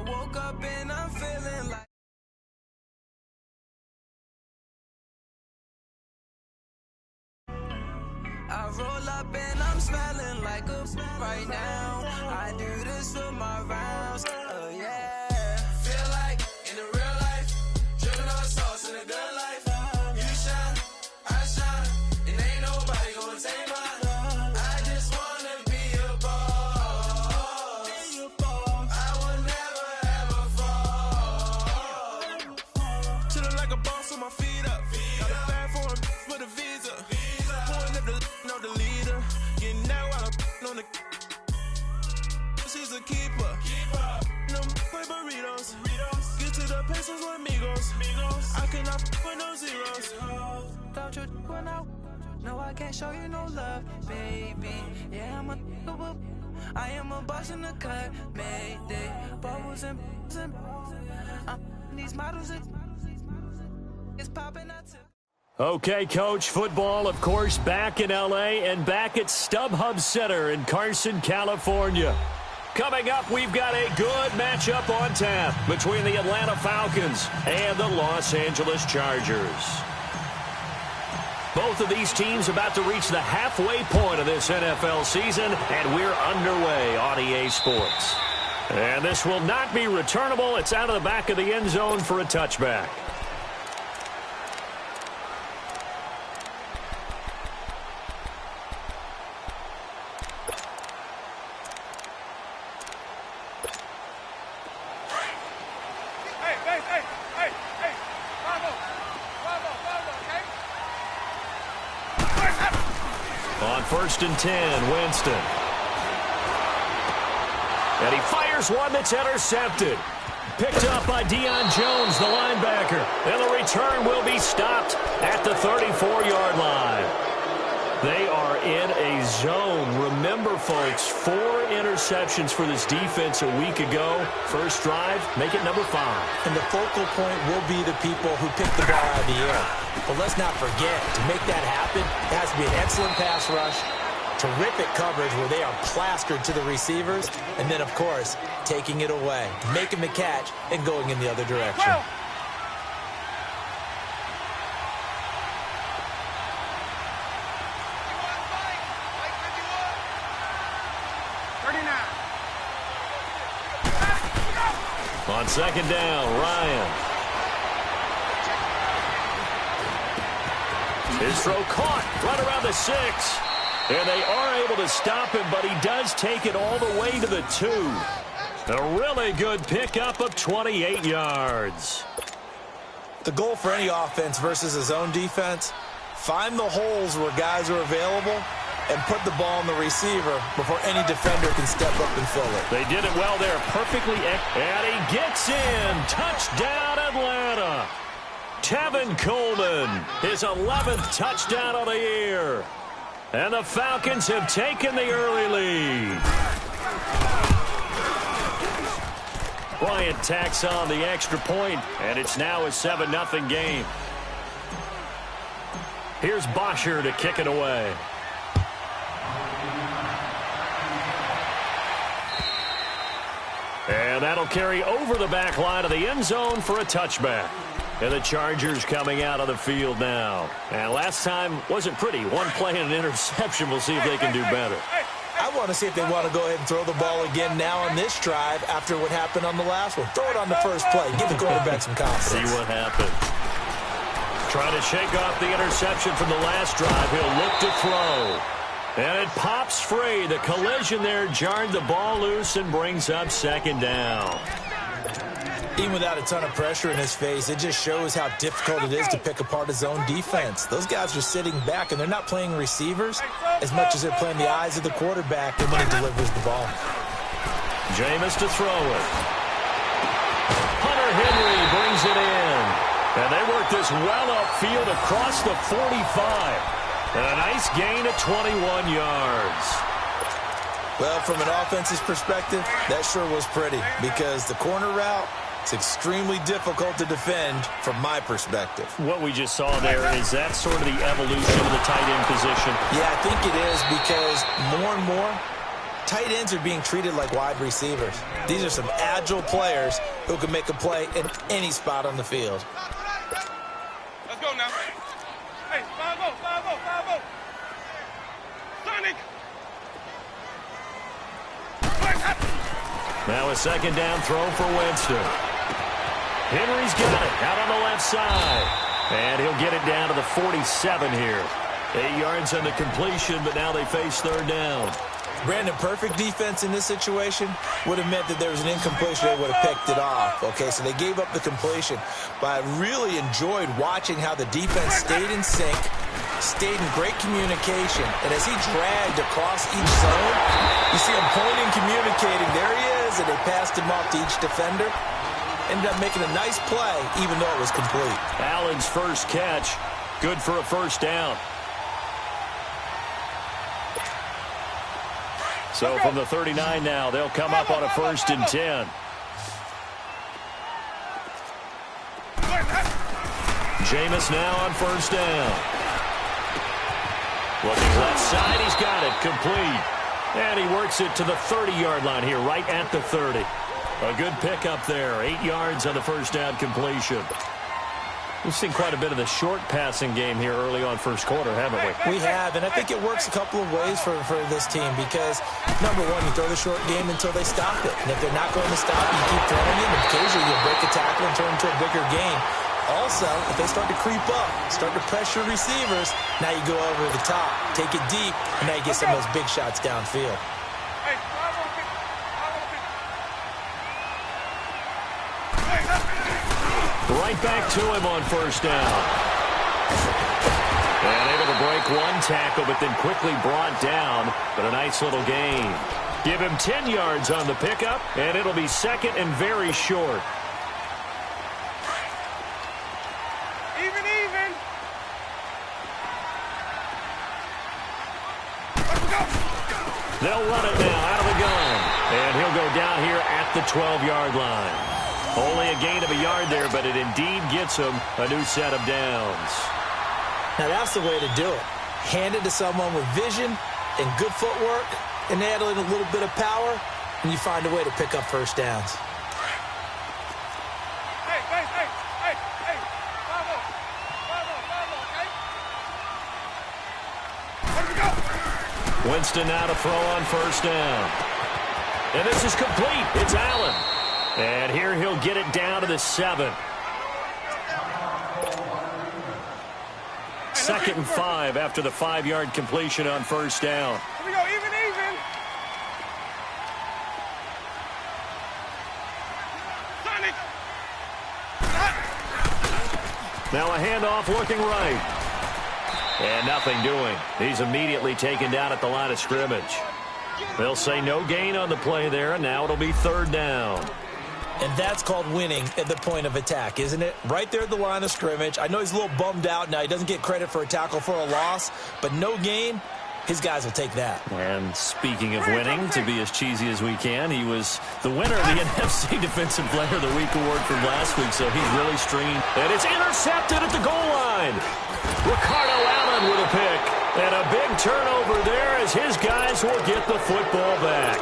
woke up and I'm feeling like I roll up and I'm smelling like a right now. I do this for my rounds. Oh yeah. Feel like in the real life, dripping on sauce in a good life. You shine, I shine, and ain't nobody gonna take mine. I just wanna be a boss. I will never ever fall. Chillin' like a boss with my feet up. Got a bag for the visa. Pulling up know the leader. Getting that while I'm on the. She's a keeper. No play burritos. Get to the pesos with amigos. I cannot with no zeros. Without you going out. No, I can't show you no love, baby. Yeah, I am a boss in the cut. Mayday. Bubbles and these models it's popping out too. Okay, Coach, football, of course, back in L.A. and back at StubHub Center in Carson, California. Coming up, we've got a good matchup on tap between the Atlanta Falcons and the Los Angeles Chargers. Both of these teams about to reach the halfway point of this NFL season, and we're underway on EA Sports. And this will not be returnable. It's out of the back of the end zone for a touchback. On 1st and 10, Winston. And he fires one that's intercepted. Picked up by Deion Jones, the linebacker. And the return will be stopped at the 34-yard line. They are in a zone. Remember, folks, 4 interceptions for this defense a week ago. First drive, make it number 5. And the focal point will be the people who pick the ball out of the air. But let's not forget, to make that happen, it has to be an excellent pass rush, terrific coverage where they are plastered to the receivers, and then, of course, taking it away, making the catch, and going in the other direction. On 2nd down, Ryan. His throw caught right around the 6. And they are able to stop him, but he does take it all the way to the 2. A really good pickup of 28 yards. The goal for any offense versus a zone defense, find the holes where guys are available and put the ball on the receiver before any defender can step up and fill it. They did it well there, perfectly. And he gets in. Touchdown, Atlanta. Tevin Coleman, his 11th touchdown of the year. And the Falcons have taken the early lead. Bryant tacks on the extra point, and it's now a 7-0 game. Here's Bosher to kick it away. And that'll carry over the back line of the end zone for a touchback. And the Chargers coming out of the field now. And last time wasn't pretty. One play and an interception. We'll see if they can do better. I want to see if they want to go ahead and throw the ball again now on this drive after what happened on the last one. Throw it on the first play. Give the quarterback some confidence. See what happens. Trying to shake off the interception from the last drive. He'll look to throw. And it pops free. The collision there jarred the ball loose and brings up 2nd down. Even without a ton of pressure in his face, it just shows how difficult it is to pick apart his own defense. Those guys are sitting back, and they're not playing receivers as much as they're playing the eyes of the quarterback when he delivers the ball. Jameis to throw it. Hunter Henry brings it in. And they work this well upfield across the 45. And a nice gain of 21 yards. Well, from an offense's perspective, that sure was pretty because the corner route, it's extremely difficult to defend from my perspective. What we just saw there, is that sort of the evolution of the tight end position? Yeah, I think it is because more and more, Tight ends are being treated like wide receivers. These are some agile players who can make a play in any spot on the field. Let's go now. Hey, 5-0, 5-0, 5-0. Sonic. Now a second down throw for Winston. Henry's got it out on the left side. And he'll get it down to the 47 here. 8 yards on the completion, but now they face third down. Brandon, perfect defense in this situation would have meant that there was an incompletion. They would have picked it off. Okay, so they gave up the completion. But I really enjoyed watching how the defense stayed in sync, stayed in great communication. And as he dragged across each zone, you see him pointing, communicating. There he is, and they passed him off to each defender. Ended up making a nice play, even though it was complete. Allen's first catch, good for a first down. So from the 39 now, they'll come up on a 1st and 10. Jameis now on 1st down. Looking left side, he's got it, complete. And he works it to the 30-yard line here, right at the 30. A good pickup there, 8 yards on the first down completion. We've seen quite a bit of the short passing game here early on first quarter, haven't we? We have, and I think it works a couple of ways for this team because, number one, you throw the short game until they stop it. And if they're not going to stop it, you keep throwing it, and occasionally you'll break a tackle and turn into a bigger game. Also, if they start to creep up, start to pressure receivers, now you go over the top, take it deep, and now you get some of those big shots downfield. Right back to him on 1st down. And able to break one tackle, but then quickly brought down. But a nice little gain. Give him 10 yards on the pickup, and it'll be 2nd and very short. Even. Let's go. They'll run it now out of the gun. And he'll go down here at the 12-yard line. Only a gain of a yard there, but it indeed gets him a new set of downs. Now that's the way to do it. Hand it to someone with vision and good footwork, and add in a little bit of power, and you find a way to pick up first downs. Hey. 5-0, okay? Let's go. Winston now to throw on 1st down. And this is complete. It's Allen. And here he'll get it down to the 7. 2nd and 5 after the 5-yard completion on 1st down. Here we go, even. Sonic. Now a handoff looking right. And nothing doing. He's immediately taken down at the line of scrimmage. They'll say no gain on the play there, and now it'll be 3rd down. And that's called winning at the point of attack, isn't it? Right there at the line of scrimmage. I know he's a little bummed out now. He doesn't get credit for a tackle for a loss, but no gain, his guys will take that. And speaking of winning, to be as cheesy as we can, he was the winner of the NFC Defensive Player of the Week award from last week, so he's really streamed. And it's intercepted at the goal line. Ricardo Allen with a pick. And a big turnover there as his guys will get the football back.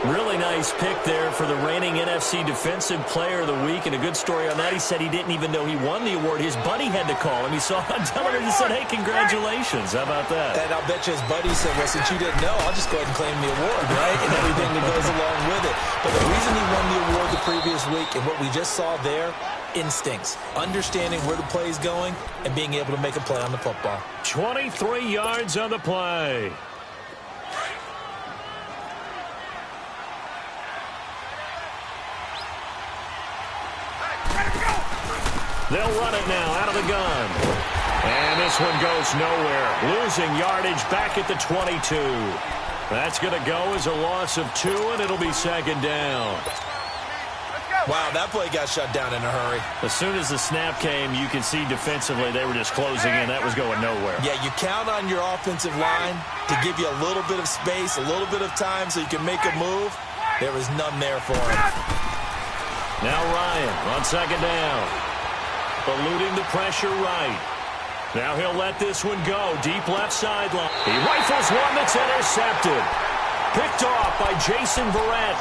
Really nice pick there for the reigning NFC Defensive Player of the Week. And a good story on that. He said he didn't even know he won the award. His buddy had to call him. He saw it on television and said, hey, congratulations. How about that? And I'll bet you his buddy said, well, since you didn't know, I'll just go ahead and claim the award, right? And everything that goes along with it. But the reason he won the award the previous week and what we just saw there, instincts, understanding where the play is going and being able to make a play on the football. 23 yards on the play. They'll run it now out of the gun. And this one goes nowhere. Losing yardage back at the 22. That's going to go as a loss of 2, and it'll be 2nd down. Wow, that play got shut down in a hurry. As soon as the snap came, you could see defensively they were just closing in. That was going nowhere. Yeah, you count on your offensive line to give you a little bit of space, a little bit of time so you can make a move. There was none there for him. Now Ryan on 2nd down. Eluding the pressure right. Now he'll let this one go. Deep left sideline. He rifles one that's intercepted. picked off by Jason Verrett.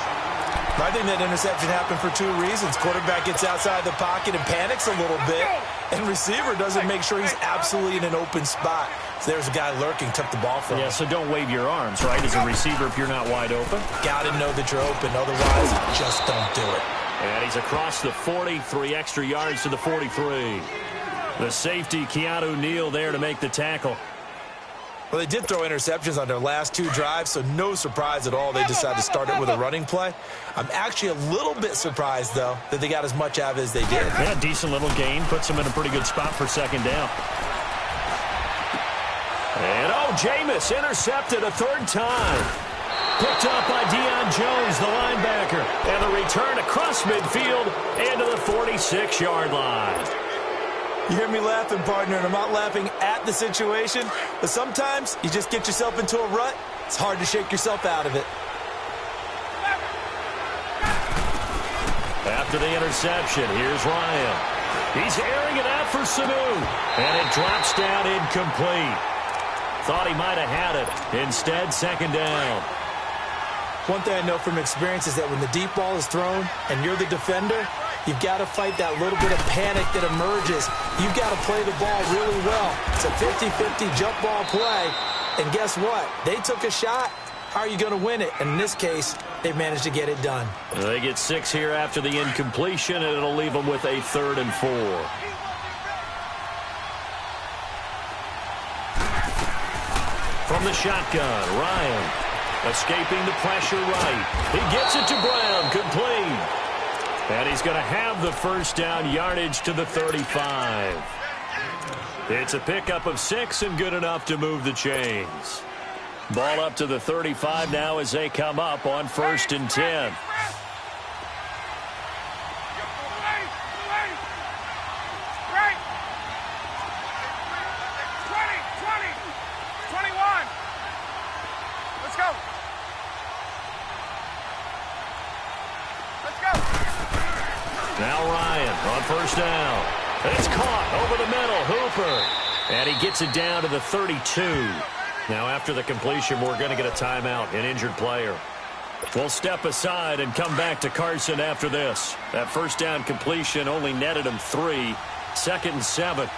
I think that interception happened for two reasons. Quarterback gets outside the pocket and panics a little bit, and receiver doesn't make sure he's absolutely in an open spot. So there's a guy lurking, took the ball from him. Yeah, so don't wave your arms, right, as a receiver if you're not wide open. Got to know that you're open, otherwise just don't do it. And he's across the 40, 3 extra yards to the 43. The safety, Keanu Neal, there to make the tackle. Well, they did throw interceptions on their last 2 drives, so no surprise at all they decided to start it with a running play. I'm actually a little bit surprised, though, that they got as much out of it as they did. Yeah, decent little gain. Puts them in a pretty good spot for second down. And, Jameis intercepted a 3rd time. Picked up by Deion Jones, the linebacker. And the return across midfield into the 46-yard line. You hear me laughing, partner, and I'm not laughing at the situation, but sometimes you just get yourself into a rut. It's hard to shake yourself out of it. After the interception, here's Ryan. He's airing it out for Sanu, and it drops down incomplete. Thought he might have had it. Instead, second down. One thing I know from experience is that when the deep ball is thrown and you're the defender, you've got to fight that little bit of panic that emerges. You've got to play the ball really well. It's a 50-50 jump ball play. And guess what? They took a shot. How are you going to win it? And in this case, they managed to get it done. They get 6 here after the incompletion, and it'll leave them with a 3rd and 4. From the shotgun, Ryan escaping the pressure right. He gets it to Brown, complete. And he's going to have the first down, yardage to the 35. It's a pickup of 6 and good enough to move the chains. Ball up to the 35 now as they come up on 1st and 10. Now Ryan on 1st down. It's caught over the middle. Hooper. And he gets it down to the 32. Now after the completion, we're going to get a timeout, an injured player. We'll step aside and come back to Carson after this. That first down completion only netted him 3. 2nd and 7.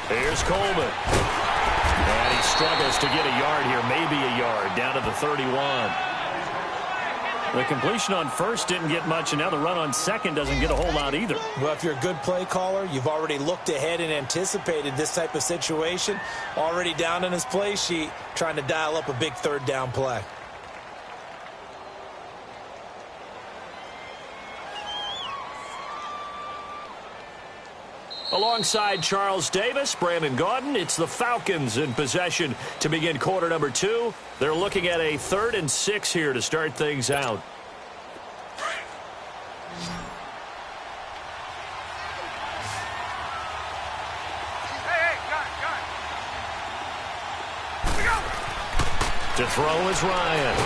Here's Coleman. And he struggles to get a yard here, maybe a yard, down to the 31. The completion on 1st didn't get much, and now the run on 2nd doesn't get a whole lot either. Well, if you're a good play caller, you've already looked ahead and anticipated this type of situation. Already down in his play sheet, trying to dial up a big 3rd down play. Alongside Charles Davis, Brandon Gaudin, it's the Falcons in possession to begin quarter number 2. They're looking at a 3rd and 6 here to start things out. To throw is Ryan.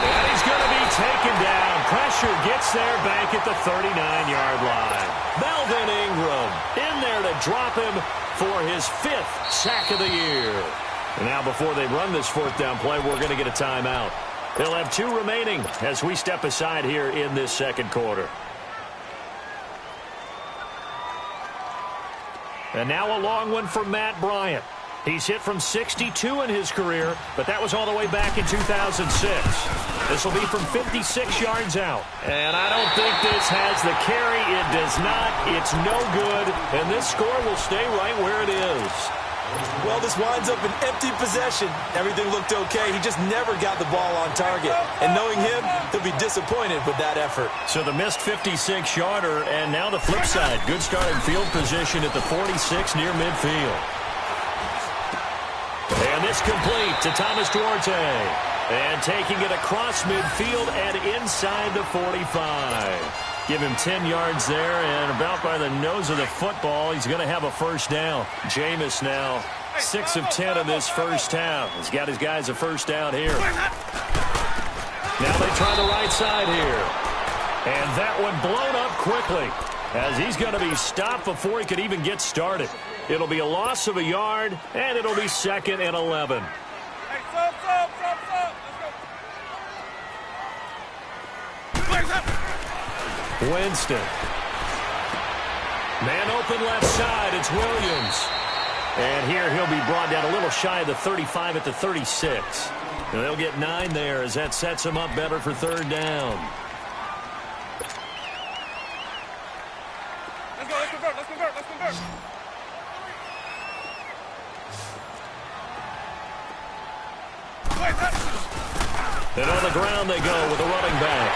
And he's going to be taken down. Pressure gets there back at the 39-yard line. Melvin Ingram in there to drop him for his 5th sack of the year. And now before they run this 4th down play, we're going to get a timeout. They'll have 2 remaining as we step aside here in this 2nd quarter. And now a long one for Matt Bryant. He's hit from 62 in his career, but that was all the way back in 2006. This will be from 56 yards out. And I don't think this has the carry. It does not. It's no good. And this score will stay right where it is. Well, this winds up an empty possession. Everything looked okay. He just never got the ball on target. And knowing him, he'll be disappointed with that effort. So the missed 56-yarder, and now the flip side. Good starting field position at the 46 near midfield. And this complete to Thomas Duarte. And taking it across midfield and inside the 45. Give him 10 yards there, and about by the nose of the football, he's going to have a first down. Jameis now 6 of 10 in this first half. He's got his guys a first down here. Now they try the right side here. And that one blown up quickly. as he's going to be stopped before he could even get started. It'll be a loss of a yard, and it'll be 2nd and 11. Hey, sub. Let's go. Winston. Man open left side. It's Williams. And here he'll be brought down a little shy of the 35 at the 36. And they'll get 9 there as that sets him up better for 3rd down. Let's go. Let's convert. And on the ground they go with a running back.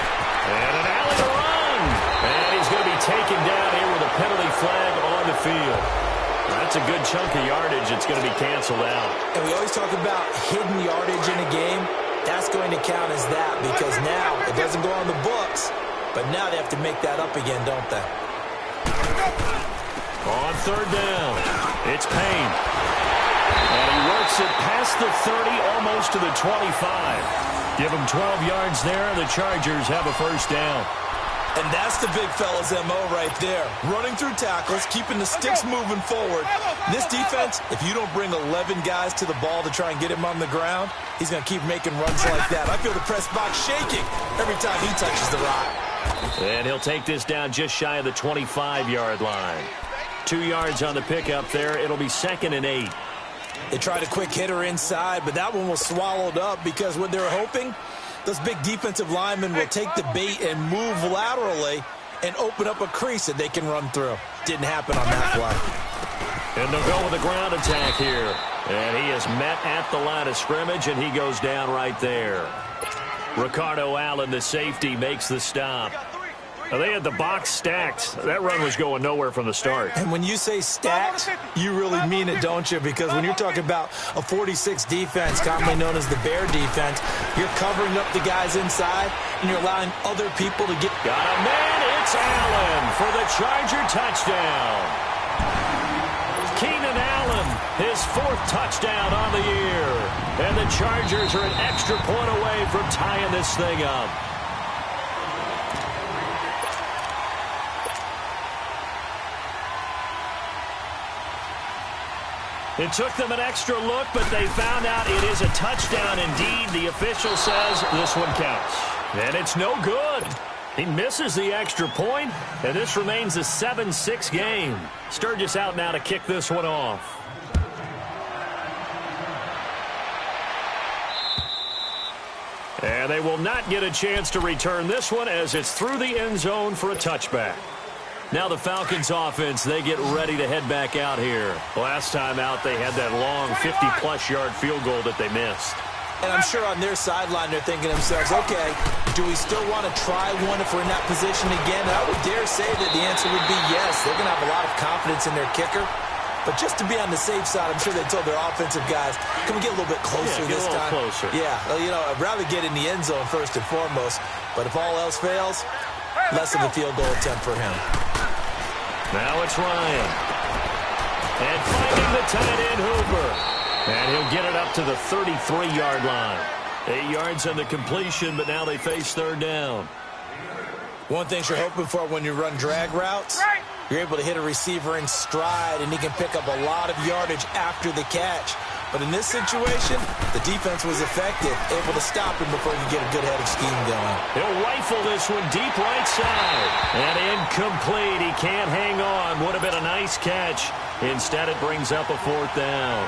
And an alley to run. And he's going to be taken down here with a penalty flag on the field. That's a good chunk of yardage. It's going to be canceled out. And we always talk about hidden yardage in a game. That's going to count as that because now it doesn't go on the books, but now they have to make that up again, don't they? On 3rd down, it's Payne. And he works it past the 30, almost to the 25. Give him 12 yards there, and the Chargers have a 1st down. And that's the big fella's MO right there. Running through tackles, keeping the sticks moving forward. This defense, if you don't bring 11 guys to the ball to try and get him on the ground, he's going to keep making runs like that. I feel the press box shaking every time he touches the rock. And he'll take this down just shy of the 25-yard line. 2 yards on the pickup there. It'll be 2nd and 8. They tried a quick hitter inside, but that one was swallowed up because what they were hoping, those big defensive linemen will take the bait and move laterally and open up a crease that they can run through. Didn't happen on that play. And they'll go with a ground attack here. And he is met at the line of scrimmage, and he goes down right there. Ricardo Allen, the safety, makes the stop. Now, they had the box stacked. That run was going nowhere from the start. And when you say stacked, you really mean it, don't you? Because when you're talking about a 46 defense, commonly known as the Bear defense, you're covering up the guys inside, and you're allowing other people to get... Got a man. It's Allen for the Charger touchdown. Keenan Allen, his 4th touchdown on the year. And the Chargers are an extra point away from tying this thing up. It took them an extra look, but they found out it is a touchdown indeed. The official says this one counts. And it's no good. He misses the extra point, and this remains a 7-6 game. Sturgis out now to kick this one off. And they will not get a chance to return this one as it's through the end zone for a touchback. Now the Falcons offense, they get ready to head back out here. Last time out, they had that long 50-plus yard field goal that they missed. And I'm sure on their sideline, they're thinking to themselves, okay, do we still want to try one if we're in that position again? And I would dare say that the answer would be yes. They're going to have a lot of confidence in their kicker. But just to be on the safe side, I'm sure they told their offensive guys, can we get a little bit closer this time? Closer. Yeah, well, you know, I'd rather get in the end zone first and foremost. But if all else fails, less of a field goal attempt for him. Now it's Ryan. And finding the tight end, Hooper. And he'll get it up to the 33-yard line. 8 yards on the completion, but now they face 3rd down. One thing you're hoping for when you run drag routes, you're able to hit a receiver in stride, and he can pick up a lot of yardage after the catch. But in this situation, the defense was effective, able to stop him before you get a good head of scheme going. He'll rifle this one deep right side. And incomplete. He can't hang on. Would have been a nice catch. Instead, it brings up a 4th down.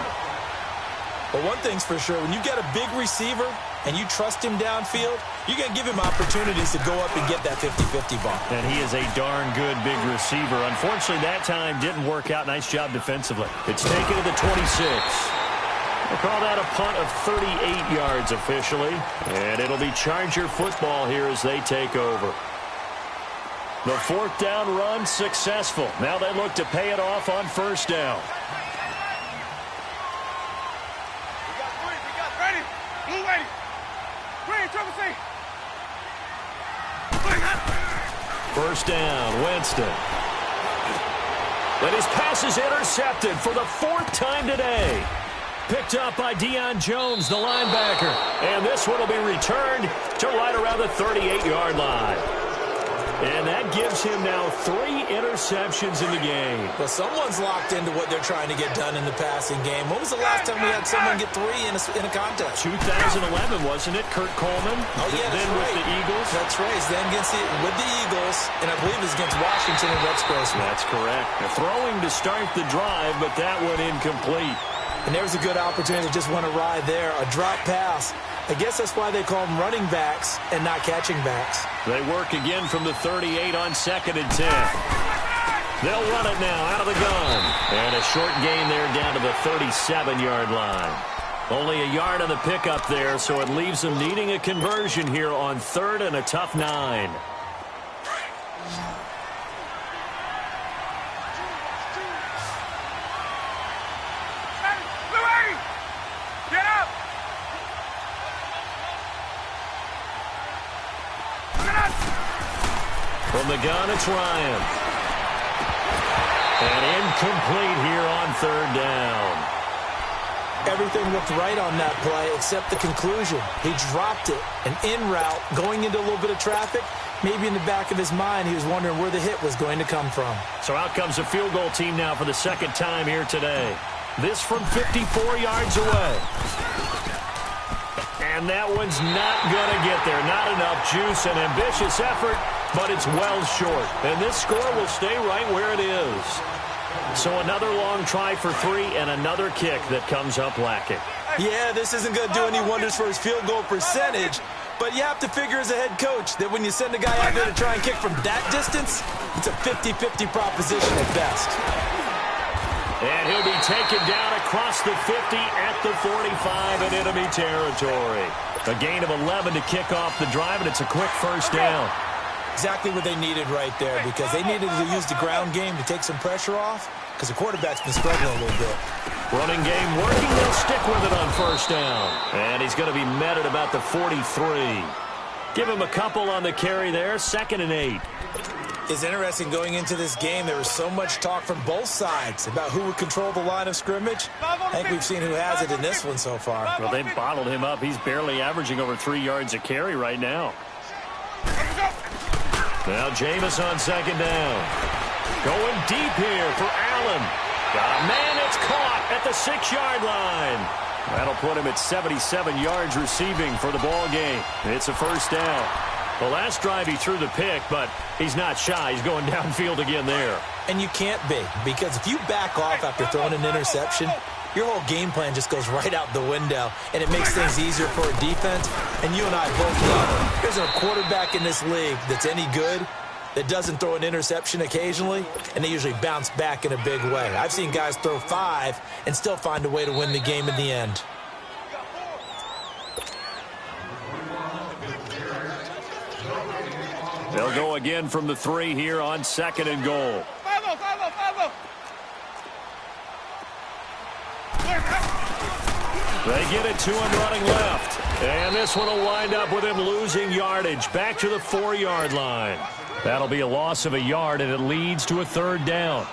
But one thing's for sure, when you get a big receiver and you trust him downfield, you're going to give him opportunities to go up and get that 50-50 ball. And he is a darn good big receiver. Unfortunately, that time didn't work out. Nice job defensively. It's taken to the 26. We'll call that a punt of 38 yards officially. And it'll be Charger football here as they take over. The 4th down run successful. Now they look to pay it off on 1st down. First down, Winston. And his pass is intercepted for the 4th time today. Picked up by Deion Jones, the linebacker. And this one will be returned to right around the 38-yard line. And that gives him now 3 interceptions in the game. Well, someone's locked into what they're trying to get done in the passing game. When was the last time we had someone get 3 in a contest? 2011, wasn't it? Kurt Coleman? Oh, yeah, that's then right. with the Eagles? That's right. He's then with the Eagles, and I believe it's against Washington and Rex Grossman. That's correct. They're throwing to start the drive, but that one incomplete. And there's a good opportunity to just want to ride there. A drop pass. I guess that's why they call them running backs and not catching backs. They work again from the 38 on 2nd and 10. They'll run it now out of the gun. And a short gain there down to the 37-yard line. Only a yard on the pickup there, so it leaves them needing a conversion here on 3rd and a tough 9. Get up! From the gun, it's Ryan. And incomplete here on 3rd down. Everything looked right on that play except the conclusion. He dropped it, an in route, going into a little bit of traffic. Maybe in the back of his mind, he was wondering where the hit was going to come from. So out comes a field goal team now for the 2nd time here today. This from 54 yards away. And that one's not going to get there. Not enough juice, an ambitious effort, but it's well short. And this score will stay right where it is. So another long try for 3 and another kick that comes up lacking. Yeah, this isn't going to do any wonders for his field goal percentage, but you have to figure as a head coach that when you send a guy out there to try and kick from that distance, it's a 50-50 proposition at best. And he'll be taken down across the 50 at the 45 in enemy territory. A gain of 11 to kick off the drive, and it's a quick first down. Exactly what they needed right there, because they needed to use the ground game to take some pressure off, because the quarterback's been struggling a little bit. Running game working. They'll stick with it on first down. And he's going to be met at about the 43. Give him a couple on the carry there. 2nd and 8. It's interesting going into this game. There was so much talk from both sides about who would control the line of scrimmage. I think we've seen who has it in this one so far. Well, they've bottled him up. He's barely averaging over 3 yards a carry right now. Now Jameis on 2nd down. Going deep here for Allen. Got a man that's caught at the 6-yard line. That'll put him at 77 yards receiving for the ball game. It's a first down. The last drive he threw the pick, but he's not shy. He's going downfield again there. And you can't be, because if you back off after throwing an interception, your whole game plan just goes right out the window, and it makes things easier for a defense. And you and I both know there's a quarterback in this league that's any good that doesn't throw an interception occasionally, and they usually bounce back in a big way. I've seen guys throw 5 and still find a way to win the game in the end. They'll go again from the 3 here on 2nd and goal. They get it to him running left. And this one will wind up with him losing yardage back to the 4-yard line. That'll be a loss of a yard, and it leads to a 3rd down.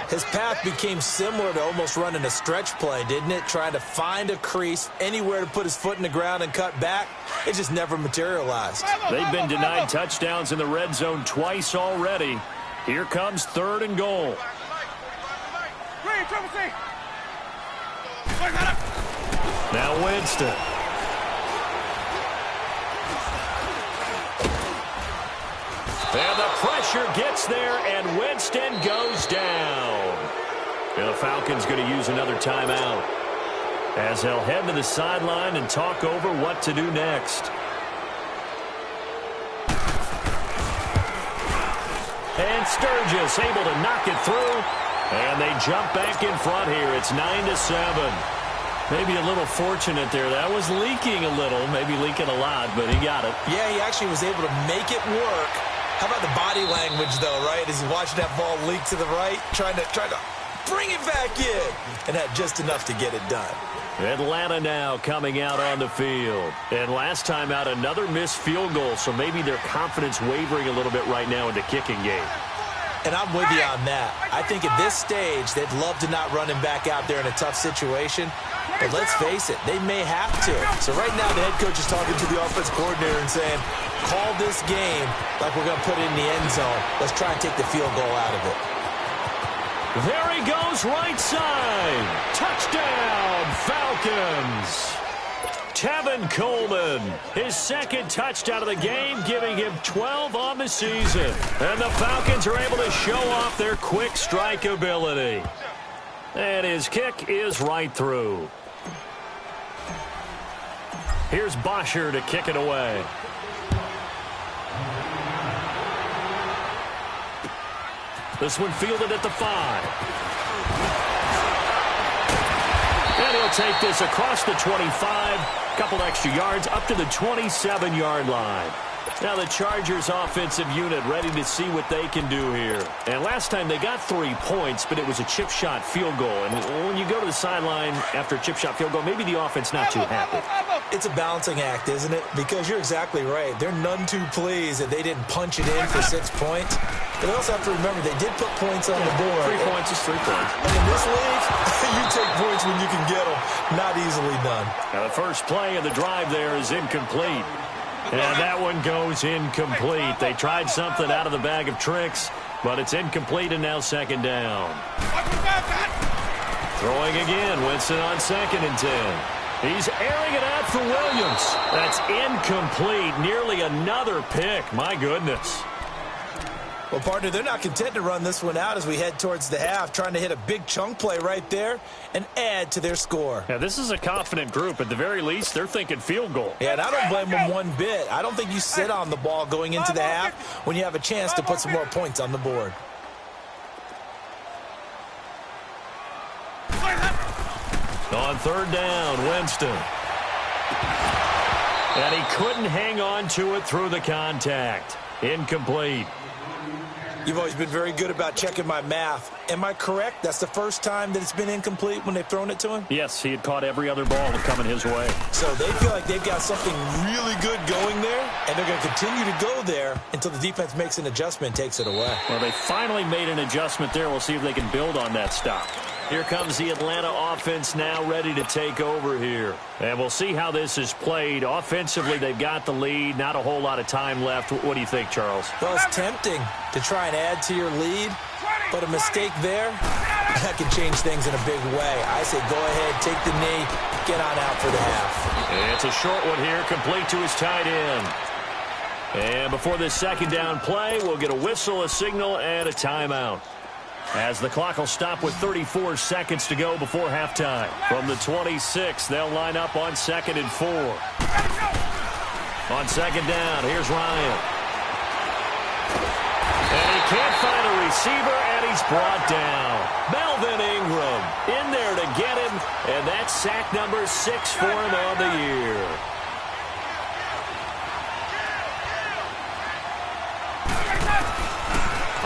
His path became similar to almost running a stretch play, didn't it? Trying to find a crease, anywhere to put his foot in the ground and cut back. It just never materialized. They've been denied touchdowns in the red zone twice already. Here comes 3rd and goal. Now Winston. And the pressure gets there, and Winston goes down. And the Falcons going to use another timeout, as they'll head to the sideline and talk over what to do next. And Sturgis able to knock it through. And they jump back in front here. It's 9-7. Maybe a little fortunate there. That was leaking a little, maybe leaking a lot, but he got it. Yeah, he actually was able to make it work. How about the body language, though, right? As he's watching that ball leak to the right, trying to bring it back in, and had just enough to get it done. Atlanta now coming out on the field. And last time out, another missed field goal, so maybe their confidence wavering a little bit right now in the kicking game. And I'm with you on that. I think at this stage, they'd love to not run him back out there in a tough situation. But let's face it, they may have to. So right now, the head coach is talking to the offense coordinator and saying, call this game like we're going to put it in the end zone. Let's try and take the field goal out of it. There he goes, right side. Touchdown, Falcons. Tevin Coleman, his second touchdown of the game, giving him 12 on the season. And the Falcons are able to show off their quick strike ability. And his kick is right through. Here's Bosher to kick it away. This one fielded at the 5. And he'll take this across the 25, couple extra yards, up to the 27-yard line. Now the Chargers offensive unit ready to see what they can do here. And last time they got 3 points, but it was a chip shot field goal. And when you go to the sideline after a chip shot field goal, maybe the offense not too happy. It's a balancing act, isn't it? Because you're exactly right. They're none too pleased that they didn't punch it in for 6 points. But they also have to remember they did put points on the board. 3 points is 3 points. And in this league, you take points when you can get them. Not easily done. Now the first play of the drive there is incomplete. And that one goes incomplete. They tried something out of the bag of tricks, but it's incomplete and now second down. Throwing again, Winston on 2nd and 10. He's airing it out for Williams. That's incomplete. Nearly another pick. My goodness. Well, partner, they're not content to run this one out as we head towards the half, trying to hit a big chunk play right there and add to their score. Yeah, this is a confident group. At the very least, they're thinking field goal. Yeah, and I don't blame them one bit. I don't think you sit on the ball going into the half when you have a chance to put some more points on the board. On 3rd down, Winston. And he couldn't hang on to it through the contact. Incomplete. You've always been very good about checking my math. Am I correct? That's the first time that it's been incomplete when they've thrown it to him? Yes, he had caught every other ball coming his way. So they feel like they've got something really good going there, and they're going to continue to go there until the defense makes an adjustment and takes it away. Well, they finally made an adjustment there. We'll see if they can build on that stop. Here comes the Atlanta offense now ready to take over here. And we'll see how this is played. Offensively, they've got the lead. Not a whole lot of time left. What do you think, Charles? Well, it's tempting to try and add to your lead, but a mistake there, that can change things in a big way. I say go ahead, take the knee, get on out for the half. It's a short one here, complete to his tight end. And before this second down play, we'll get a whistle, a signal, and a timeout. As the clock will stop with 34 seconds to go before halftime. From the 26, they'll line up on 2nd and 4. On 2nd down, here's Ryan. And he can't find a receiver, and he's brought down. Melvin Ingram in there to get him, and that's sack number 6 for him on the year.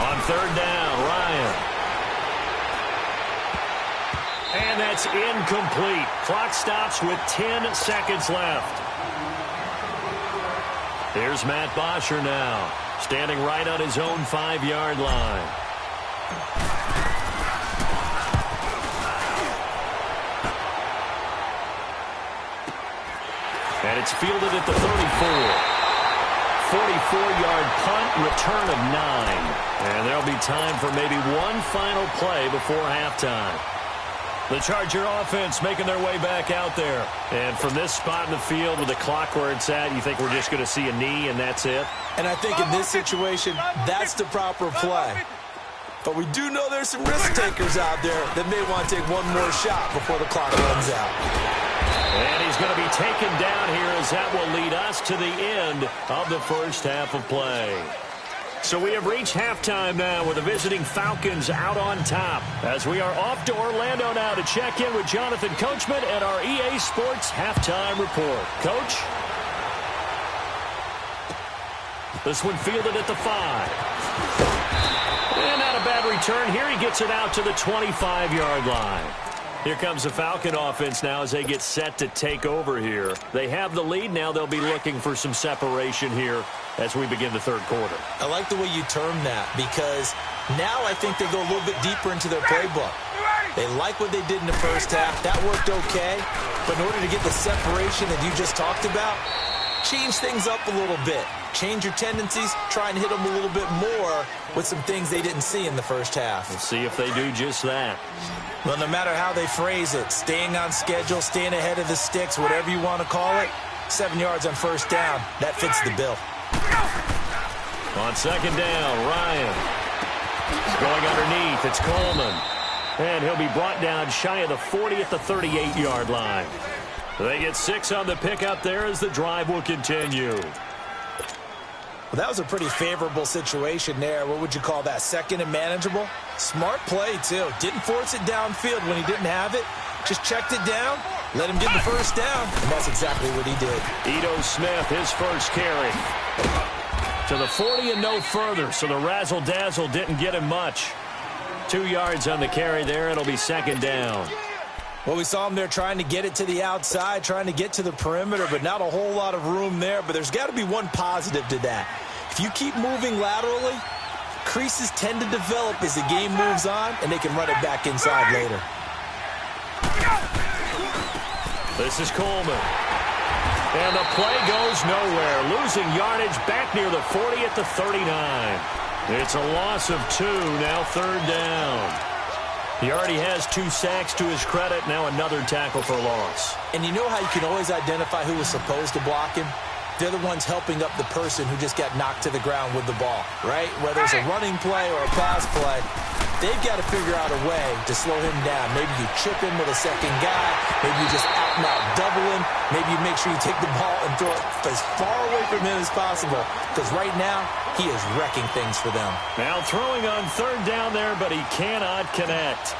On 3rd down, Ryan. And that's incomplete. Clock stops with 10 seconds left. Here's Matt Bosher now, standing right on his own 5-yard line. And it's fielded at the 34. 44-yard punt, return of 9. And there'll be time for maybe one final play before halftime. The Charger offense making their way back out there. And from this spot in the field with the clock where it's at, you think we're just going to see a knee and that's it? And I think in this situation, that's the proper play. But we do know there's some risk takers out there that may want to take one more shot before the clock runs out. And he's going to be taken down here as that will lead us to the end of the first half of play. So we have reached halftime now with the visiting Falcons out on top as we are off to Orlando now to check in with Jonathan Coachman and our EA Sports Halftime Report. Coach? This one fielded at the 5. And not a bad return here. He gets it out to the 25-yard line. Here comes the Falcon offense now as they get set to take over here. They have the lead now. They'll be looking for some separation here as we begin the third quarter. I like the way you term that because now I think they go a little bit deeper into their playbook. They like what they did in the first half. That worked okay. But in order to get the separation that you just talked about, change things up a little bit. Change your tendencies. Try and hit them a little bit more with some things they didn't see in the first half. We'll see if they do just that. Well, no matter how they phrase it, staying on schedule, staying ahead of the sticks, whatever you want to call it, 7 yards on first down, that fits the bill. On second down, Ryan. He's going underneath. It's Coleman. And he'll be brought down shy of the 40 at the 38-yard line. They get 6 on the pickup there as the drive will continue. Well, that was a pretty favorable situation there. What would you call that? Second and manageable? Smart play, too. Didn't force it downfield when he didn't have it. Just checked it down, let him get the first down, and that's exactly what he did. Ito Smith, his first carry. To the 40 and no further, so the razzle-dazzle didn't get him much. 2 yards on the carry there. It'll be second down. Well, we saw him there trying to get it to the outside, trying to get to the perimeter, but not a whole lot of room there. But there's got to be one positive to that. If you keep moving laterally, creases tend to develop as the game moves on, and they can run it back inside later. This is Coleman. And the play goes nowhere. Losing yardage back near the 40 at the 39. It's a loss of 2, now third down. He already has 2 sacks to his credit, now another tackle for loss. And you know how you can always identify who was supposed to block him? They're the ones helping up the person who just got knocked to the ground with the ball, right? Whether it's a running play or a pass play, they've got to figure out a way to slow him down. Maybe you chip him with a second guy. Maybe you just out and out double him. Maybe you make sure you take the ball and throw it as far away from him as possible. Because right now, he is wrecking things for them. Now throwing on third down there, but he cannot connect.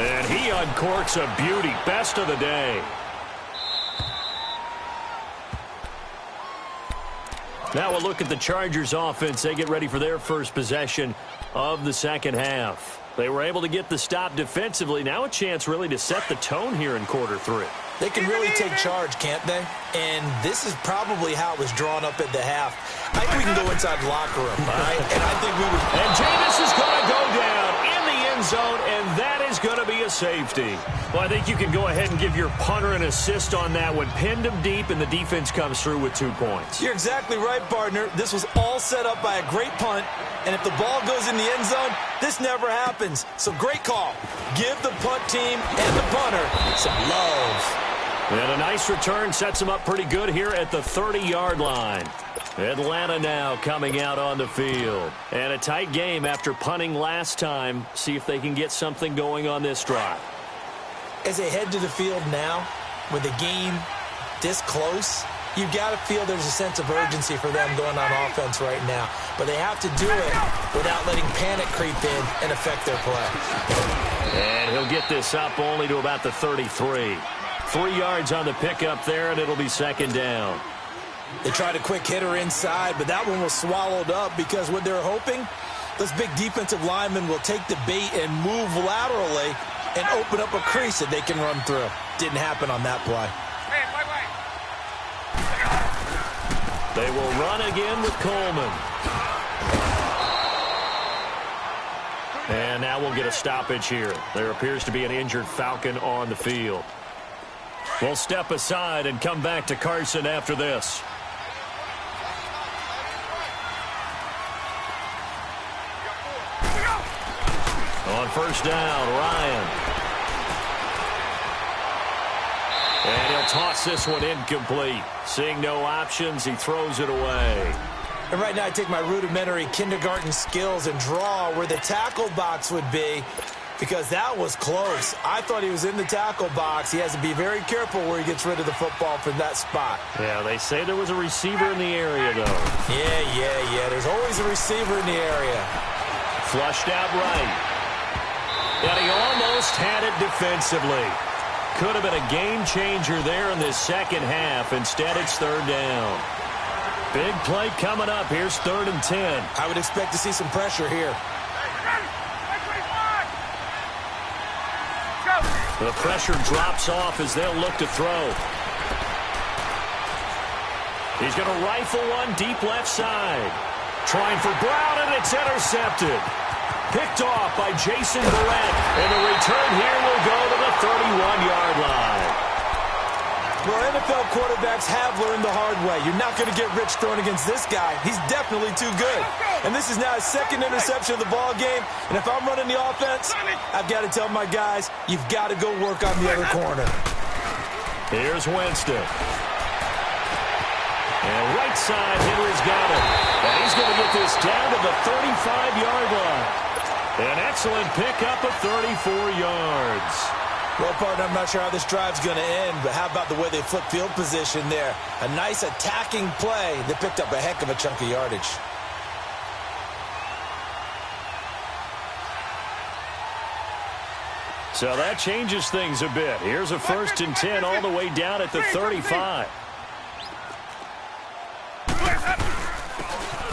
And he uncorks a beauty. Best of the day. Now we'll look at the Chargers offense. They get ready for their first possession of the second half. They were able to get the stop defensively. Now a chance really to set the tone here in quarter 3. They can really take charge, can't they? And this is probably how it was drawn up at the half. I think we can go inside the locker room, all right? And I think we would... And Jameis is going to go down in the end zone, and that is going to be a safety. Well, I think you can go ahead and give your punter an assist on that one. Pinned him deep, and the defense comes through with 2 points. You're exactly right, partner. This was all set up by a great punt, and if the ball goes in the end zone, this never happens. So great call. Give the punt team and the punter some love. And a nice return sets him up pretty good here at the 30-yard line. Atlanta now coming out on the field. And a tight game after punting last time. See if they can get something going on this drive. As they head to the field now, with the game this close, you've got to feel there's a sense of urgency for them going on offense right now. But they have to do it without letting panic creep in and affect their play. And he'll get this up only to about the 33. 3 yards on the pickup there, and it'll be second down. They tried a quick hitter inside, but that one was swallowed up because what they're hoping, those big defensive linemen will take the bait and move laterally and open up a crease that they can run through. Didn't happen on that play. They will run again with Coleman. And now we'll get a stoppage here. There appears to be an injured Falcon on the field. We'll step aside and come back to Carson after this. On first down, Ryan. And he'll toss this one incomplete. Seeing no options, he throws it away. And right now I take my rudimentary kindergarten skills and draw where the tackle box would be, because that was close. I thought he was in the tackle box. He has to be very careful where he gets rid of the football from that spot. Yeah, they say there was a receiver in the area, though. Yeah. There's always a receiver in the area. Flushed out right. And he almost had it defensively. Could have been a game changer there in this second half. Instead, it's third down. Big play coming up. Here's 3rd and 10. I would expect to see some pressure here. The pressure drops off as they'll look to throw. He's going to rifle one deep left side. Trying for Brown, and it's intercepted. Picked off by Jason Barrett. And the return here will go to the 31-yard line. Well, NFL quarterbacks have learned the hard way. You're not going to get rich throwing against this guy. He's definitely too good. And this is now his second interception of the ball game. And if I'm running the offense, I've got to tell my guys, you've got to go work on the other corner. Here's Winston. And right side, Henry's got it. And he's going to get this down to the 35-yard line. An excellent pickup of 34 yards. Well, partner, I'm not sure how this drive's going to end, but how about the way they flip field position there? A nice attacking play that picked up a heck of a chunk of yardage. So that changes things a bit. Here's a 1st and 10 all the way down at the 35.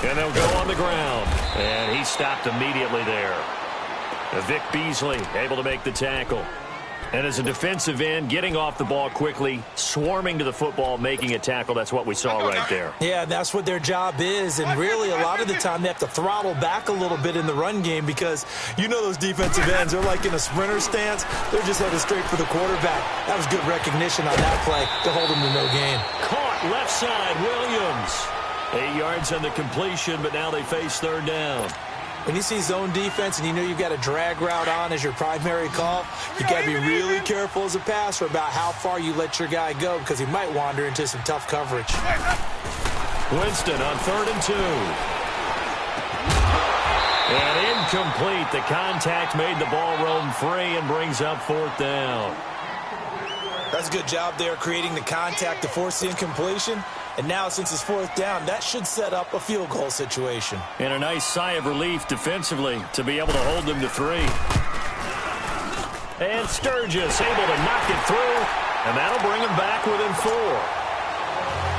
And they'll go on the ground. And he stopped immediately there. Vic Beasley able to make the tackle. And as a defensive end, getting off the ball quickly, swarming to the football, making a tackle, that's what we saw right there. Yeah, that's what their job is. And really, a lot of the time, they have to throttle back a little bit in the run game because you know those defensive ends, they're like in a sprinter stance. They're just headed straight for the quarterback. That was good recognition on that play to hold them to no gain. Caught left side, Williams. 8 yards on the completion, but now they face 3rd down. When you see zone defense and you know you've got a drag route on as your primary call, you got to be really careful as a passer about how far you let your guy go because he might wander into some tough coverage. Winston on 3rd and 2. And incomplete. The contact made the ball roam free and brings up 4th down. That's a good job there creating the contact to force the incompletion. And now, since it's 4th down, that should set up a field goal situation. And a nice sigh of relief defensively to be able to hold them to 3. And Sturgis able to knock it through, and that'll bring them back within 4.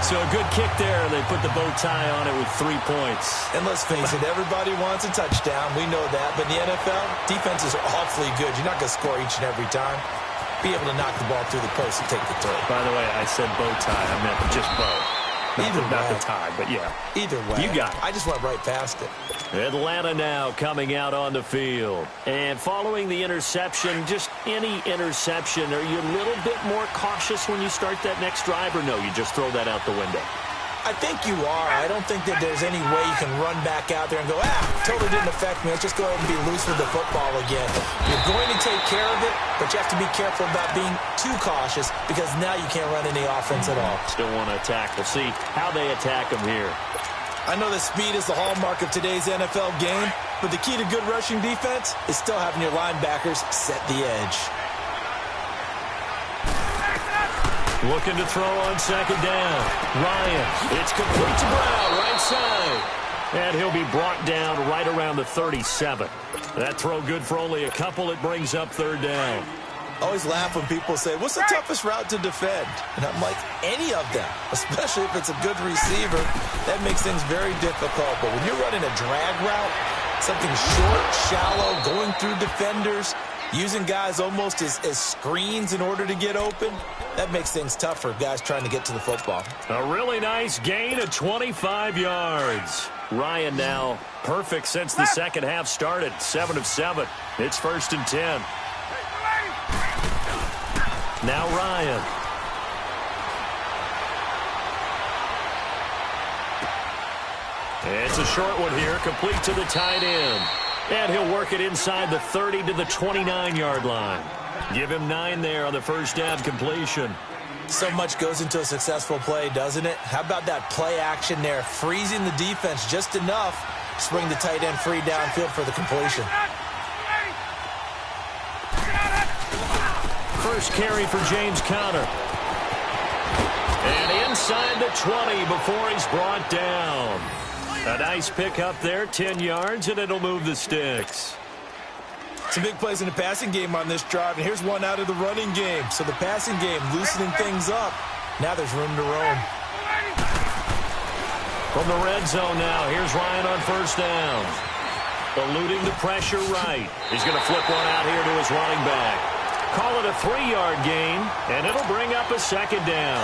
So a good kick there. They put the bow tie on it with 3 points. And let's face it, everybody wants a touchdown. We know that. But in the NFL, defenses are awfully good. You're not going to score each and every time. Be able to knock the ball through the post and take the throw. By the way, I said bow tie. I meant just bow. Not the tie, but yeah. Either way. You got it. I just went right past it. Atlanta now coming out on the field. And following the interception, just any interception, are you a little bit more cautious when you start that next drive, or no, you just throw that out the window? I think you are. I don't think that there's any way you can run back out there and go, totally didn't affect me. Let's just go ahead and be loose with the football again. You're going to take care of it, but you have to be careful about being too cautious because now you can't run any offense at all. Still want to attack. We'll see how they attack them here. I know that speed is the hallmark of today's NFL game, but the key to good rushing defense is still having your linebackers set the edge. Looking to throw on 2nd down. Ryan, it's complete to Brown, right side. And he'll be brought down right around the 37. That throw good for only a couple. It brings up 3rd down. I always laugh when people say, what's the toughest route to defend? And I'm like, any of them, especially if it's a good receiver. That makes things very difficult. But when you're running a drag route, something short, shallow, going through defenders, using guys almost as screens in order to get open, that makes things tough for guys trying to get to the football. A really nice gain of 25 yards. Ryan now perfect since the second half started. 7 of 7. It's 1st and 10. Now Ryan. It's a short one here, complete to the tight end. And he'll work it inside the 30 to the 29-yard line. Give him 9 there on the 1st down completion. So much goes into a successful play, doesn't it? How about that play action there, freezing the defense just enough to bring the tight end free downfield for the completion. First carry for James Conner. And inside the 20 before he's brought down. A nice pickup there, 10 yards, and it'll move the sticks. Some big plays in the passing game on this drive, and here's one out of the running game. So the passing game loosening things up. Now there's room to roam. From the red zone now, here's Ryan on 1st down. Eluding the pressure right. He's going to flip one out here to his running back. Call it a 3-yard gain, and it'll bring up a second down.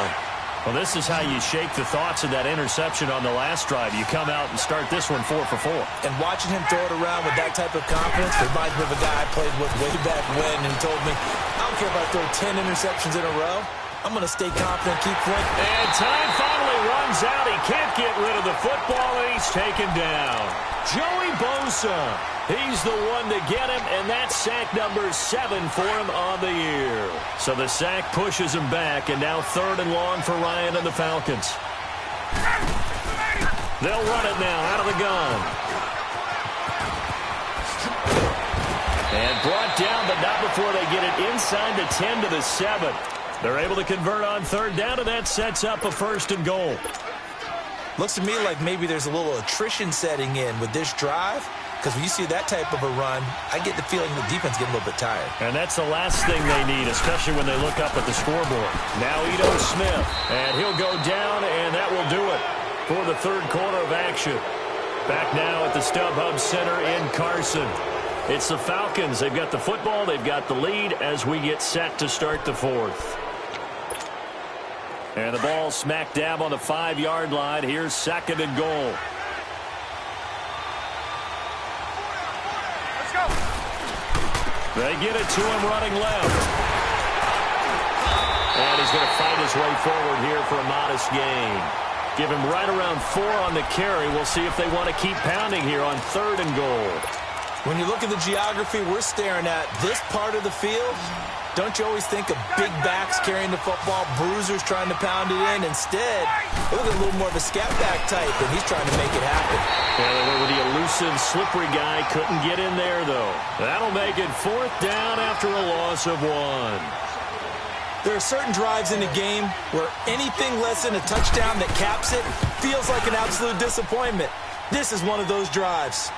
Well, this is how you shake the thoughts of that interception on the last drive. You come out and start this one 4 for 4. And watching him throw it around with that type of confidence reminds me of a guy I played with way back when, and he told me, I don't care if I throw 10 interceptions in a row. I'm going to stay confident, keep flinging. And time finally runs out. He can't get rid of the football, and he's taken down. Joey Bosa, he's the one to get him, and that's sack number 7 for him on the year. So the sack pushes him back, and now 3rd and long for Ryan and the Falcons. They'll run it now out of the gun. And brought down, but not before they get it inside the 10 to the 7. They're able to convert on 3rd down, and that sets up a 1st and goal. Looks to me like maybe there's a little attrition setting in with this drive, because when you see that type of a run, I get the feeling the defense getting a little bit tired. And that's the last thing they need, especially when they look up at the scoreboard. Now Ito Smith, and he'll go down, and that will do it for the 3rd quarter of action. Back now at the StubHub Center in Carson. It's the Falcons. They've got the football. They've got the lead as we get set to start the 4th. And the ball smack dab on the 5-yard line. Here's 2nd and goal. Let's go. They get it to him running left. And he's going to fight his way forward here for a modest gain. Give him right around 4 on the carry. We'll see if they want to keep pounding here on 3rd and goal. When you look at the geography we're staring at, this part of the field, don't you always think of big backs carrying the football, bruisers trying to pound it in? Instead, look at a little more of a scat back type, and he's trying to make it happen. Yeah, they were the elusive, slippery guy. Couldn't get in there, though. That'll make it 4th down after a loss of 1. There are certain drives in the game where anything less than a touchdown that caps it feels like an absolute disappointment. This is one of those drives.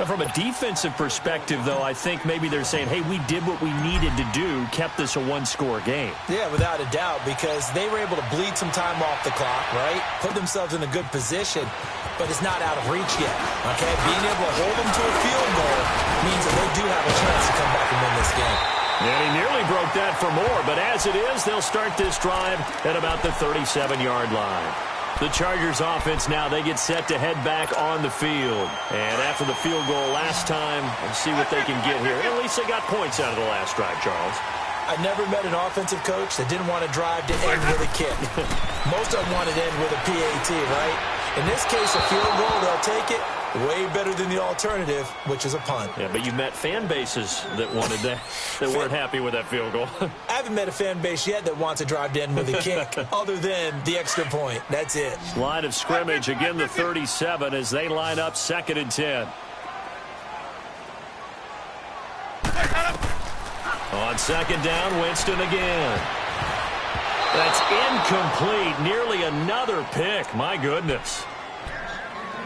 From a defensive perspective, though, I think maybe they're saying, hey, we did what we needed to do, kept this a 1-score game. Yeah, without a doubt, because they were able to bleed some time off the clock, right? Put themselves in a good position, but it's not out of reach yet, okay? Being able to hold them to a field goal means that they do have a chance to come back and win this game. And he nearly broke that for more, but as it is, they'll start this drive at about the 37-yard line. The Chargers offense now, they get set to head back on the field. And after the field goal last time, we'll see what they can get here. At least they got points out of the last drive, Charles. I never met an offensive coach that didn't want to drive to end with a kick. Most of them wanted to end with a PAT, right? In this case, a field goal, they'll take it. Way better than the alternative, which is a punt. Yeah, but you met fan bases that wanted that, that weren't happy with that field goal. I haven't met a fan base yet that wants to drive to end with a kick, other than the extra point. That's it. Line of scrimmage, again the 37 as they line up 2nd and 10. On 2nd down, Winston again. That's incomplete. Nearly another pick. My goodness.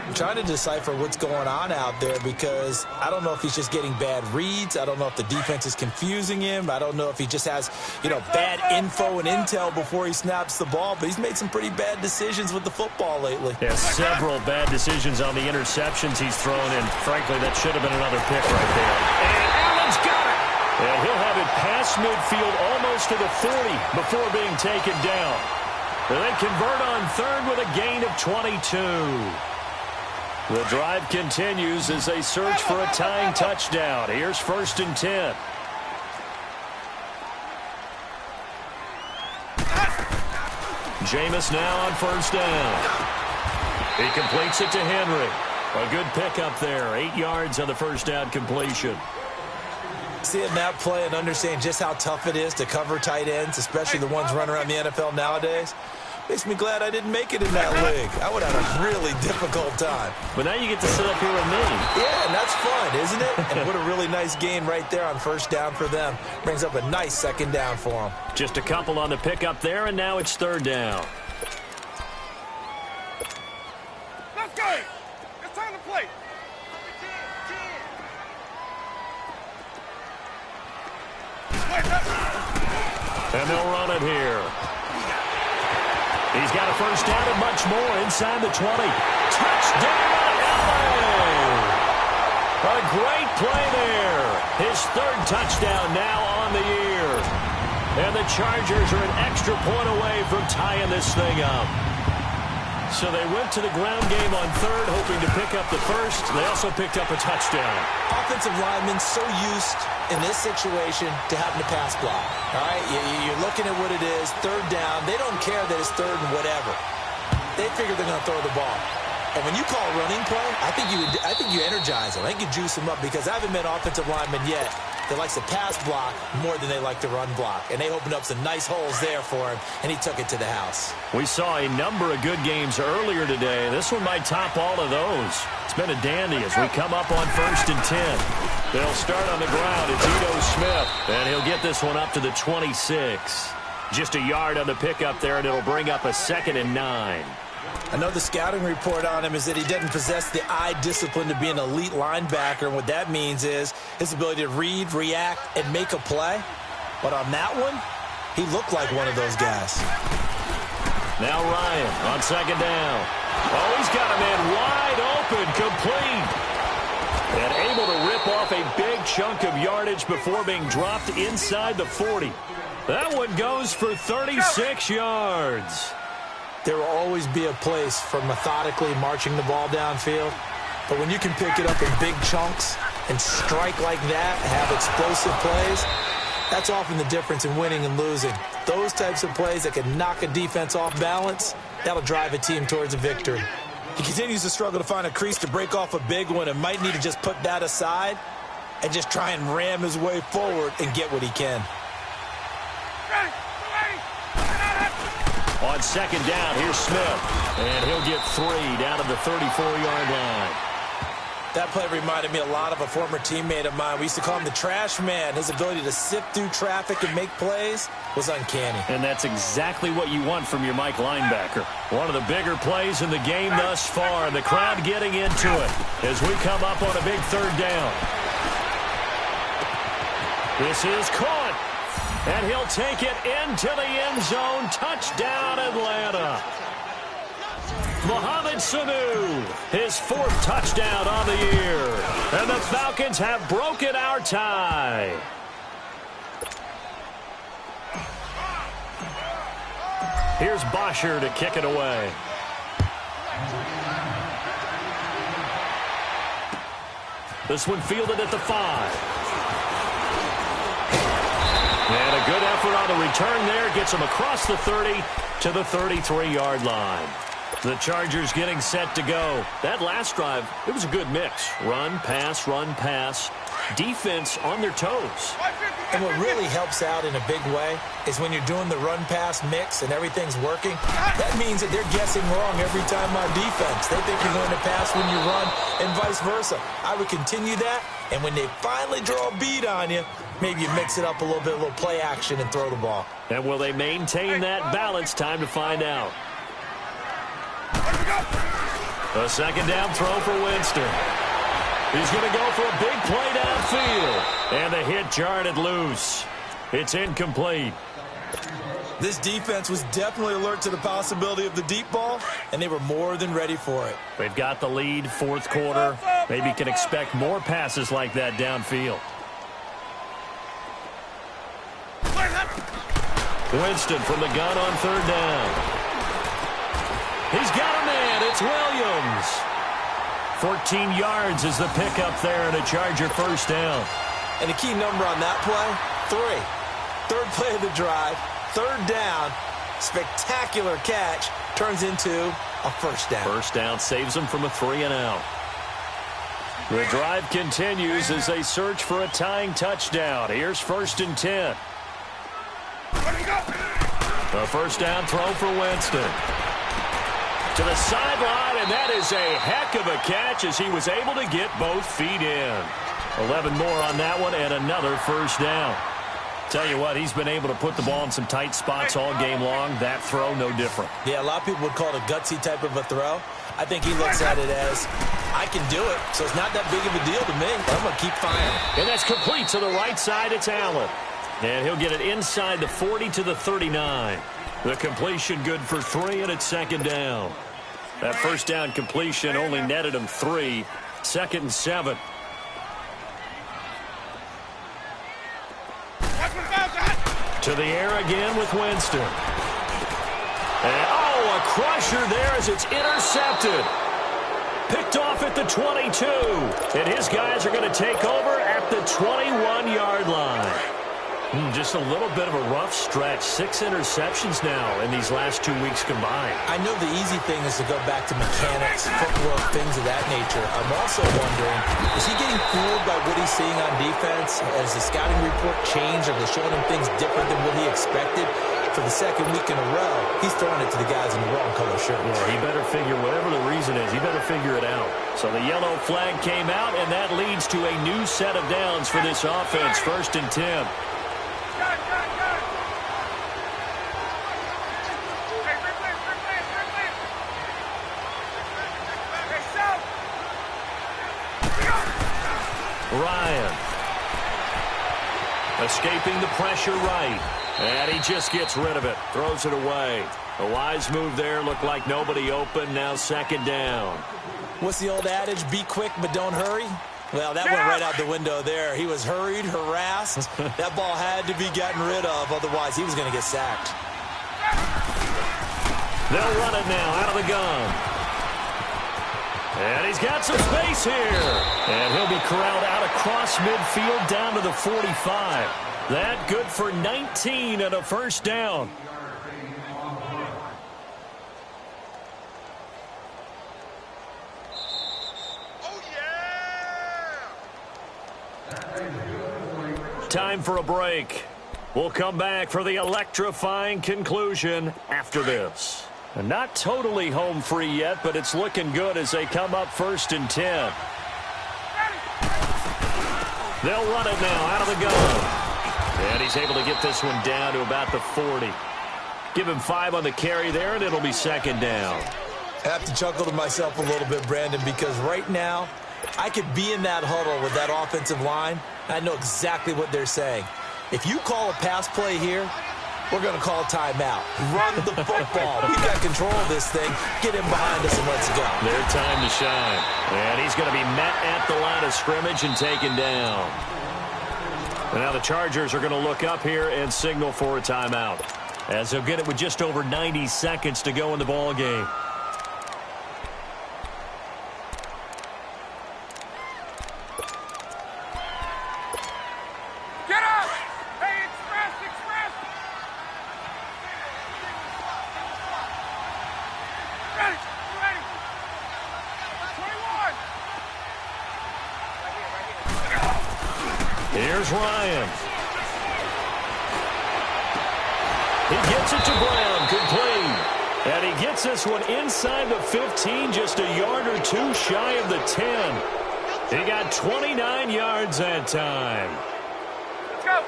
I'm trying to decipher what's going on out there because I don't know if he's just getting bad reads. I don't know if the defense is confusing him. I don't know if he just has, bad info and intel before he snaps the ball. But he's made some pretty bad decisions with the football lately. Yeah, several bad decisions on the interceptions he's thrown, and frankly, that should have been another pick right there. And Allen's got it! And he'll have it past midfield almost to the 40 before being taken down. And they convert on 3rd with a gain of 22. The drive continues as they search for a tying touchdown. Here's 1st and 10. Jameis now on 1st down. He completes it to Henry. A good pickup there. 8 yards on the 1st down completion. Seeing that play and understanding just how tough it is to cover tight ends, especially the ones running around the NFL nowadays, makes me glad I didn't make it in that league. I would have a really difficult time. But now you get to sit up here with me. Yeah, and that's fun, isn't it? And what a really nice gain right there on 1st down for them. Brings up a nice 2nd down for them. Just a couple on the pickup there, and now it's 3rd down. Let's go. It's time to play. And they'll run it here. He's got a 1st down and much more inside the 20. Touchdown, LA! A great play there. His 3rd touchdown now on the year. And the Chargers are an extra point away from tying this thing up. So they went to the ground game on third, hoping to pick up the first. They also picked up a touchdown. Offensive linemen so used in this situation to having to pass block. All right, you're looking at what it is, third down. They don't care that it's third and whatever. They figure they're going to throw the ball. And when you call a running play, I think you energize them. I think you juice them up because I haven't met offensive linemen yet that likes to pass block more than they like to run block. And they opened up some nice holes there for him, and he took it to the house. We saw a number of good games earlier today. This one might top all of those. It's been a dandy as we come up on 1st and 10. They'll start on the ground. It's Ito Smith, and he'll get this one up to the 26. Just a yard on the pickup there, and it'll bring up a 2nd and 9. I know the scouting report on him is that he doesn't possess the eye discipline to be an elite linebacker. And what that means is his ability to read, react, and make a play. But on that one, he looked like one of those guys. Now Ryan on 2nd down. Oh, he's got a man wide open, complete. And able to rip off a big chunk of yardage before being dropped inside the 40. That one goes for 36 yards. There will always be a place for methodically marching the ball downfield. But when you can pick it up in big chunks and strike like that, have explosive plays, that's often the difference in winning and losing. Those types of plays that can knock a defense off balance, that'll drive a team towards a victory. He continues to struggle to find a crease to break off a big one and might need to just put that aside and just try and ram his way forward and get what he can. On 2nd down, here's Smith. And he'll get 3 down to the 34-yard line. That play reminded me a lot of a former teammate of mine. We used to call him the trash man. His ability to sift through traffic and make plays was uncanny. And that's exactly what you want from your Mike linebacker. One of the bigger plays in the game thus far. The crowd getting into it as we come up on a big 3rd down. This is caught. And he'll take it into the end zone. Touchdown, Atlanta. Mohamed Sanu, his 4th touchdown on the year. And the Falcons have broken our tie. Here's Bosher to kick it away. This one fielded at the 5. And a good effort on the return there. Gets him across the 30 to the 33-yard line. The Chargers getting set to go. That last drive, it was a good mix. Run, pass, defense on their toes. And what really helps out in a big way is when you're doing the run-pass mix and everything's working, that means that they're guessing wrong every time on defense. They think you're going to pass when you run and vice versa. I would continue that, and when they finally draw a beat on you, maybe you mix it up a little bit, a little play action, and throw the ball. And will they maintain that balance? Time to find out. A 2nd down throw for Winston. He's going to go for a big play downfield. And the hit jarred it loose. It's incomplete. This defense was definitely alert to the possibility of the deep ball, and they were more than ready for it. They've got the lead, 4th quarter. Maybe can expect more passes like that downfield. Winston from the gun on 3rd down. He's got a man. It's Williams. 14 yards is the pickup there and a Charger 1st down. And the key number on that play, 3. 3rd play of the drive, 3rd down, spectacular catch, turns into a 1st down. 1st down saves them from a 3-and-out. The drive continues as they search for a tying touchdown. Here's 1st and 10. A 1st down throw for Winston. To the sideline, and that is a heck of a catch as he was able to get both feet in. 11 more on that one and another 1st down. Tell you what, he's been able to put the ball in some tight spots all game long. That throw, no different. Yeah, a lot of people would call it a gutsy type of a throw. I think he looks at it as, I can do it, so it's not that big of a deal to me. I'm going to keep firing. And that's complete to the right side. It's Allen. And he'll get it inside the 40 to the 39. The completion good for 3, and it's 2nd down. That 1st down completion only netted him 3. 2nd and 7. To the air again with Winston. And, oh, a crusher there as it's intercepted. Picked off at the 22. And his guys are going to take over at the 21-yard line. Just a little bit of a rough stretch. 6 interceptions now in these last 2 weeks combined. I know the easy thing is to go back to mechanics, footwork, things of that nature. I'm also wondering, is he getting fooled by what he's seeing on defense? Has the scouting report changed? Are they showing him things different than what he expected? For the second week in a row, he's throwing it to the guys in the wrong color shirts. Yeah, he better figure, whatever the reason is, he better figure it out. So the yellow flag came out, and that leads to a new set of downs for this offense. 1st and 10. Ryan. Escaping the pressure right. And he just gets rid of it. Throws it away. A wise move there. Looked like nobody open. Now 2nd down. What's the old adage? Be quick, but don't hurry? Well, that went right out the window there. He was hurried, harassed. That ball had to be gotten rid of. Otherwise, he was going to get sacked. They'll run it now out of the gun. And he's got some space here. And he'll be corralled out across midfield down to the 45. That good for 19 and a 1st down. Oh, yeah! Time for a break. We'll come back for the electrifying conclusion after this. And not totally home free yet, but it's looking good as they come up 1st and 10. They'll run it now out of the gun. And he's able to get this one down to about the 40. Give him 5 on the carry there, and it'll be 2nd down. I have to chuckle to myself a little bit, Brandon, because right now I could be in that huddle with that offensive line. I know exactly what they're saying. If you call a pass play here, we're going to call timeout. Run the football. We've got control of this thing. Get him behind us and let's go. Their time to shine. And he's going to be met at the line of scrimmage and taken down. And now the Chargers are going to look up here and signal for a timeout, as they'll get it with just over 90 seconds to go in the ball game. Get up! Hey, express! Ready! 21! Here's Ryan. He gets it to Brown, complete. And he gets this one inside the 15, just a yard or two shy of the 10. He got 29 yards that time. Let's go!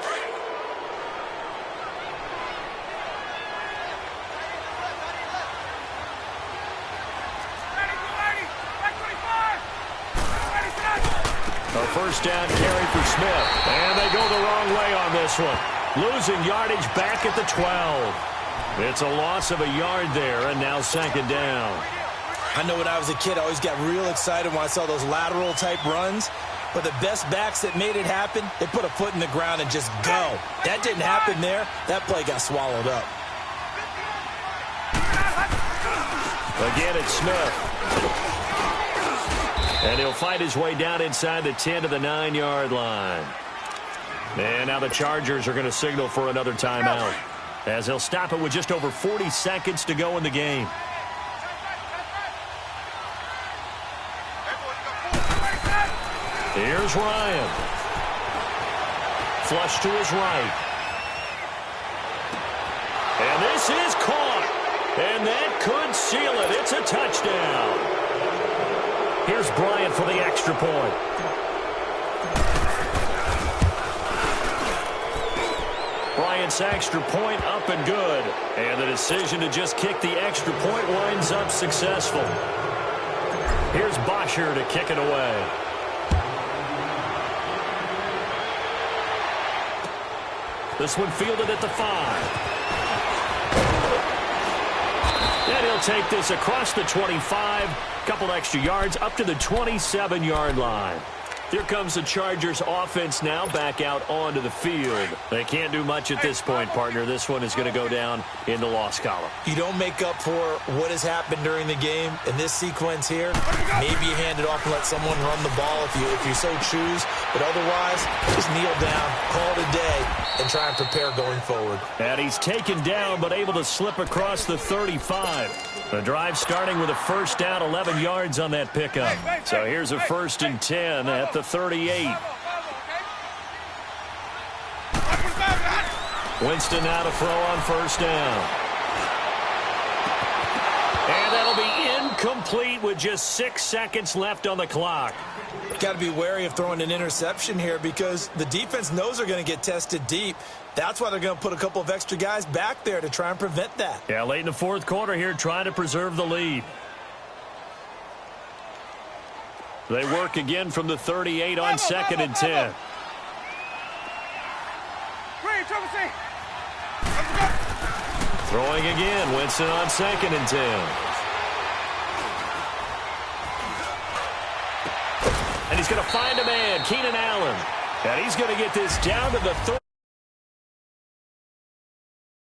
A 1st down carry for Smith. And they go the wrong way on this one. Losing yardage back at the 12. It's a loss of a yard there, and now 2nd down. I know when I was a kid, I always got real excited when I saw those lateral-type runs. But the best backs that made it happen, they put a foot in the ground and just go. That didn't happen there. That play got swallowed up. Again, it's Smith. And he'll fight his way down inside the 10 to the 9-yard line. And now the Chargers are going to signal for another timeout, as they'll stop it with just over 40 seconds to go in the game. Here's Ryan. Flush to his right. And this is caught. And that could seal it. It's a touchdown. Here's Bryant for the extra point. Bryant's extra point up and good. And the decision to just kick the extra point winds up successful. Here's Bosher to kick it away. This one fielded at the 5. And he'll take this across the 25. Couple extra yards up to the 27-yard line. Here comes the Chargers offense now back out onto the field. They can't do much at this point, partner. This one is going to go down in the loss column. You don't make up for what has happened during the game in this sequence here. Maybe you hand it off and let someone run the ball if you so choose. But otherwise, just kneel down, call it a day, and try and prepare going forward. And he's taken down but able to slip across the 35. The drive starting with a first down, 11 yards on that pickup. So here's a 1st and 10 at the 38. Winston now to throw on first down. And that'll be incomplete with just 6 seconds left on the clock. Got to be wary of throwing an interception here because the defense knows they're going to get tested deep. That's why they're going to put a couple of extra guys back there to try and prevent that. Yeah, late in the 4th quarter here, trying to preserve the lead. They work again from the 38 on 2nd and 10. Throwing again, Winston on 2nd and 10. And he's going to find a man, Keenan Allen. And he's going to get this down to the 30.